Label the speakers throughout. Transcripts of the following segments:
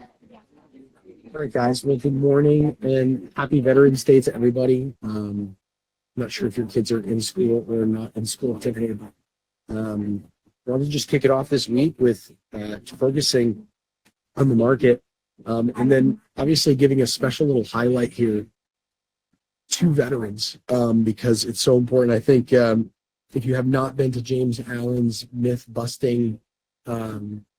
Speaker 1: All right, guys. Well, good morning and happy Veterans Day to everybody. I'm not sure if your kids are in school or not in school today, but I wanted to just kick it off this week with focusing on the market, and then obviously giving a special little highlight here to veterans because it's so important. I think if you have not been to James Allen's myth busting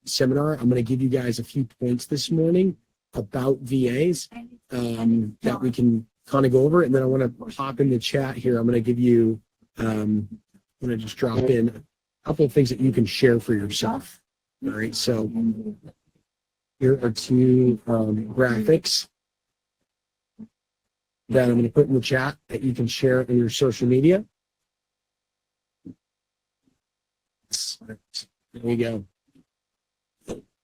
Speaker 1: seminar, I'm going to give you guys a few points this morning about VAs that we can kind of go over, and then I want to hop in the chat here. I'm going to give you, I'm going to just drop in a couple of things that you can share for yourself. All right, so here are two graphics that I'm going to put in the chat that you can share in your social media. There we go.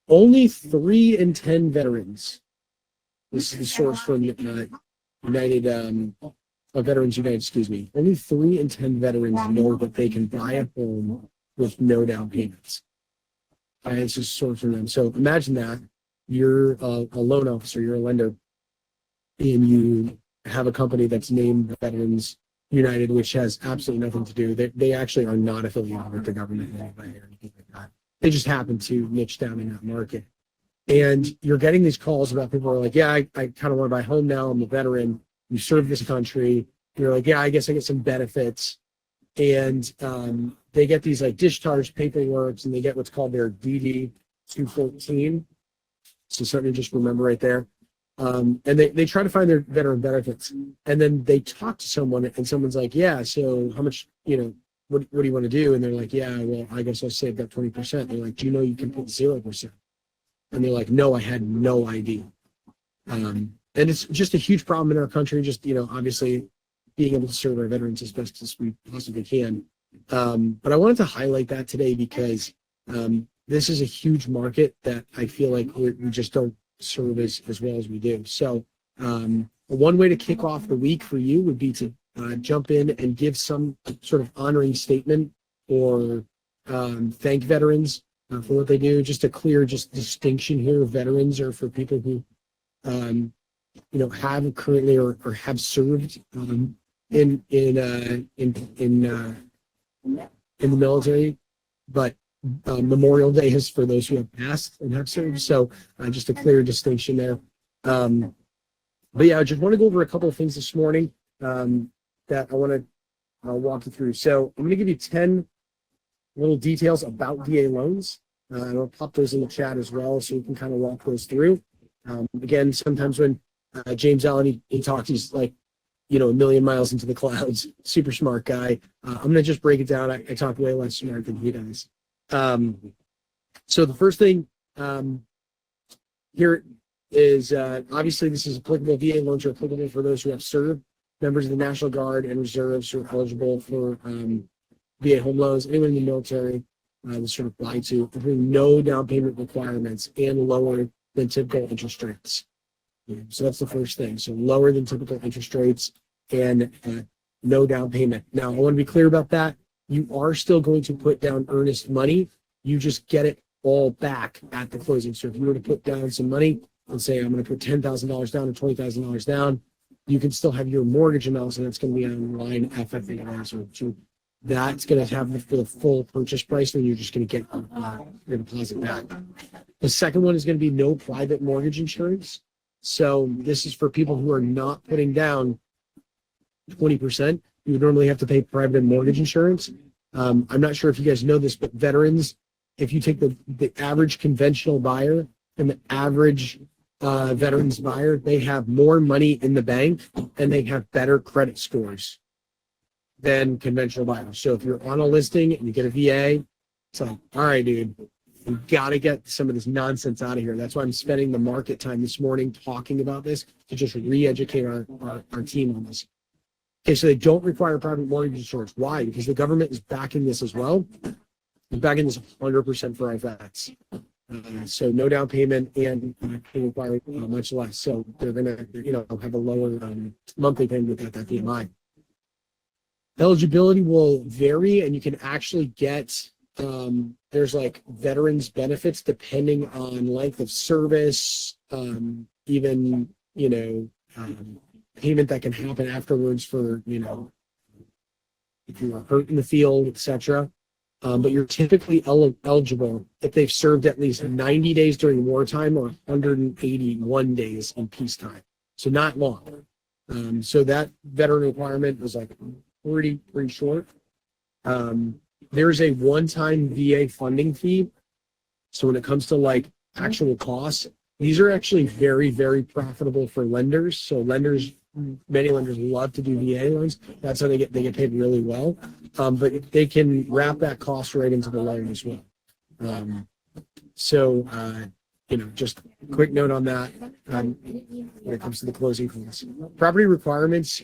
Speaker 1: Only 3 in 10 veterans. This is the source from Veterans United, excuse me. Only 3 in 10 veterans know that they can buy a home with no down payments. And it's just a source from them. So imagine that you're a loan officer, you're a lender, and you have a company that's named Veterans United, which has absolutely nothing to do. They actually are not affiliated with the government or anything like that. They just happen to niche down in that market. And you're getting these calls about people who are like, yeah, I kind of want to buy a home now. I'm a veteran. You serve this country. You're like, yeah, I guess I get some benefits. And they get these like discharge paperwork, and they get what's called their DD 214. So something to just remember right there. And they try to find their veteran benefits. And then they talk to someone, and someone's like, yeah, so how much, what do you want to do? And they're like, yeah, well, I guess I'll save that 20%. They're like, do you know you can put 0%? And they're like, no, I had no idea. And it's just a huge problem in our country, just, obviously being able to serve our veterans as best as we possibly can. But I wanted to highlight that today because this is a huge market that I feel like we just don't serve as well as we do. So one way to kick off the week for you would be to jump in and give some sort of honoring statement or thank veterans for what they do. Just a clear distinction here. Veterans are for people who have currently or have served in the military, but Memorial Day is for those who have passed and have served. So just a clear distinction there. But yeah, I just want to go over a couple of things this morning that I want to walk you through. So I'm going to give you 10 little details about VA loans. And I'll pop those in the chat as well so we can kind of walk those through. Again, sometimes when James Allen, he talks, he's like, a million miles into the clouds, super smart guy. I'm going to just break it down. I talk way less smart than he does. So the first thing here is obviously this is applicable. VA loans are applicable for those who have served, members of the National Guard and Reserves who are eligible for VA home loans, anyone in the military this sort of apply to, including no down payment requirements and lower than typical interest rates. So that's the first thing. So lower than typical interest rates and no down payment. Now, I want to be clear about that. You are still going to put down earnest money. You just get it all back at the closing. So if you were to put down some money and say, I'm going to put $10,000 down or $20,000 down, you can still have your mortgage amounts, and that's going to be on line FFA. So that's going to have for the full purchase price, and you're just going to get your deposit back. The second one is going to be no private mortgage insurance. So this is for people who are not putting down 20%. You would normally have to pay private mortgage insurance. I'm not sure if you guys know this, but veterans, if you take the average conventional buyer and the average veterans buyer, they have more money in the bank and they have better credit scores than conventional buyers. So if you're on a listing and you get a VA, it's like, all right, dude, we got to get some of this nonsense out of here. That's why I'm spending the market time this morning talking about this to just re-educate our team on this. Okay, so they don't require private mortgage insurance. Why? Because the government is backing this as well. They're backing this 100% for IFACs. So no down payment and they require much less. So they're going to have a lower monthly payment at that PMI. Eligibility will vary, and you can actually get there's like veterans benefits depending on length of service, even, payment that can happen afterwards for, if you were hurt in the field, etc. But you're typically eligible if they've served at least 90 days during wartime or 181 days in peacetime. So not long. So that veteran requirement was like pretty short. There's a one-time VA funding fee. So when it comes to like actual costs, these are actually very, very profitable for lenders. So many lenders love to do VA loans. That's how they get paid really well. But they can wrap that cost right into the loan as well. Just a quick note on that when it comes to the closing costs. Property requirements,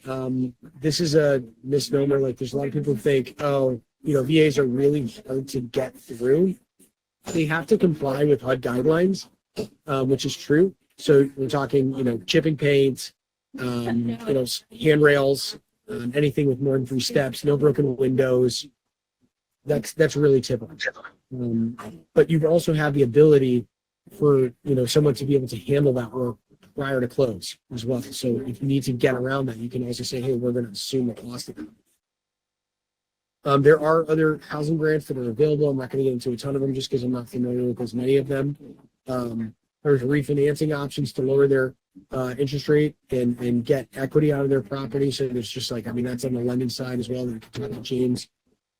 Speaker 1: this is a misnomer. Like there's a lot of people who think, VAs are really hard to get through. They have to comply with HUD guidelines, which is true. So we're talking, chipping paint, handrails, anything with more than 3 steps, no broken windows. That's really typical. But you also have the ability for someone to be able to handle that work prior to close as well. So if you need to get around that, you can also say, hey, we're going to assume the cost of it. There are other housing grants that are available. I'm not going to get into a ton of them just because I'm not familiar with as many of them. There's refinancing options to lower their interest rate and get equity out of their property. So there's just that's on the lending side as well. James,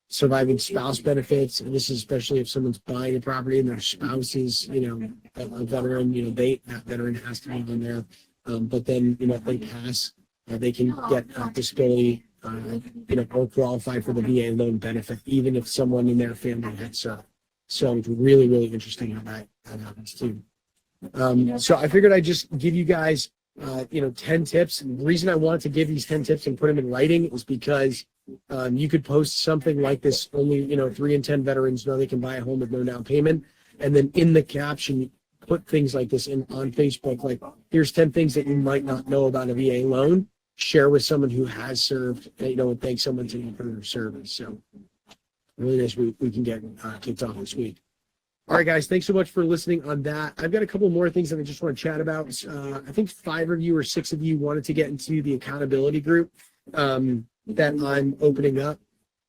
Speaker 1: surviving spouse benefits. And this is especially if someone's buying a property and their spouse is, a veteran, that veteran has to be on there. But then, if they pass, they can get disability, or qualify for the VA loan benefit, even if someone in their family had served. So it's really, really interesting how that happens too. So I figured I'd just give you guys, 10 tips. And the reason I wanted to give these 10 tips and put them in writing is because you could post something like this, only, 3 in 10 veterans know they can buy a home with no down payment. And then in the caption, put things like this on Facebook, like here's 10 things that you might not know about a VA loan. Share with someone who has served, and thank someone to them for their service. So really nice we can get kicked off this week. All right, guys, thanks so much for listening on that. I've got a couple more things that I just want to chat about. I think 5 of you or 6 of you wanted to get into the accountability group that I'm opening up,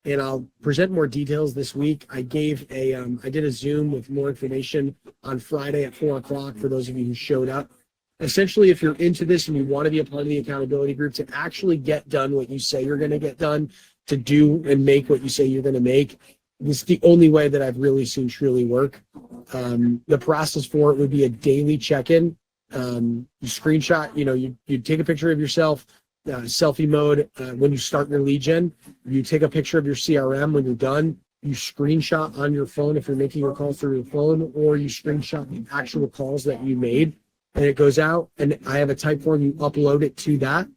Speaker 1: and I'll present more details this week. I did a Zoom with more information on Friday at 4 o'clock for those of you who showed up. Essentially, if you're into this and you want to be a part of the accountability group to actually get done what you say you're going to get done, to do and make what you say you're going to make, this is the only way that I've really seen truly work. The process for it would be a daily check-in. You screenshot, you take a picture of yourself, selfie mode when you start your lead gen. You take a picture of your CRM when you're done. You screenshot on your phone if you're making your calls through your phone, or you screenshot the actual calls that you made. And it goes out, and I have a type form. You upload it to that.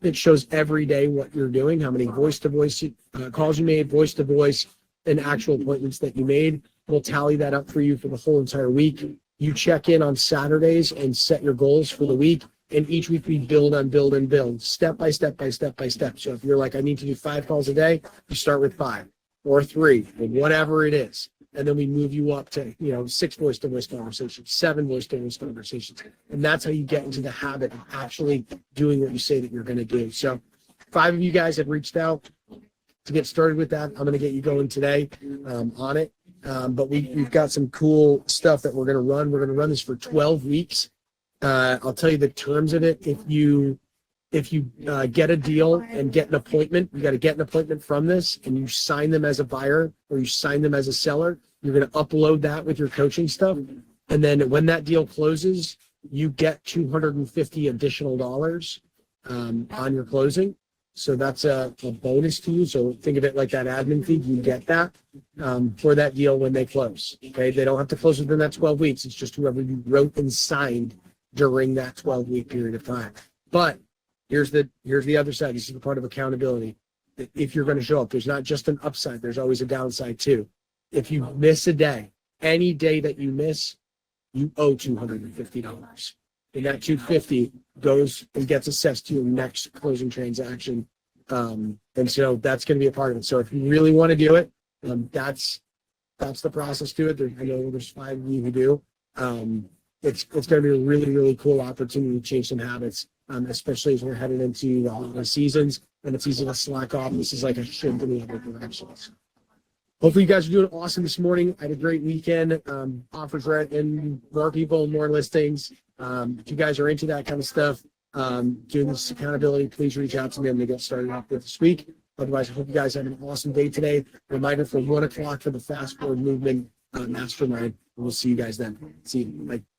Speaker 1: It shows every day what you're doing, how many voice-to-voice calls you made, voice-to-voice, and actual appointments that you made. We'll tally that up for you for the whole entire week. You check in on Saturdays and set your goals for the week. And each week we build and build, step by step by step by step. So if you're like, I need to do 5 calls a day, you start with 5 or 3 or whatever it is. And then we move you up to, 6 voice-to-voice conversations, 7 voice-to-voice conversations. And that's how you get into the habit of actually doing what you say that you're going to do. So 5 of you guys have reached out to get started with that. I'm going to get you going today on it. But we've got some cool stuff that we're going to run. We're going to run this for 12 weeks. I'll tell you the terms of it. If you get a deal and get an appointment, you got to get an appointment from this, and you sign them as a buyer or you sign them as a seller. You're going to upload that with your coaching stuff. And then when that deal closes, you get $250 additional dollars on your closing. So that's a bonus to you. So think of it like that admin fee. You get that for that deal when they close. Okay, they don't have to close within that 12 weeks. It's just whoever you wrote and signed during that 12-week period of time. But here's the other side. This is the part of accountability. If you're going to show up, there's not just an upside. There's always a downside too. If you miss a day, any day that you miss, you owe $250. And that $250 goes and gets assessed to your next closing transaction. And so that's going to be a part of it. So if you really want to do it, that's that's the process to it. I know there's 5 of you who do. It's going to be a really, really cool opportunity to change some habits, especially as we're headed into the holiday seasons and it's easy to slack off. This is like a shift in the other directions. Hopefully you guys are doing awesome this morning. I had a great weekend. Offers right and more people, more listings. If you guys are into that kind of stuff, doing this accountability, please reach out to me. I'm going to get started off with this week. Otherwise, I hope you guys have an awesome day today. Reminder for 1 o'clock for the Fast Forward Movement Mastermind. And we'll see you guys then. See you. Bye.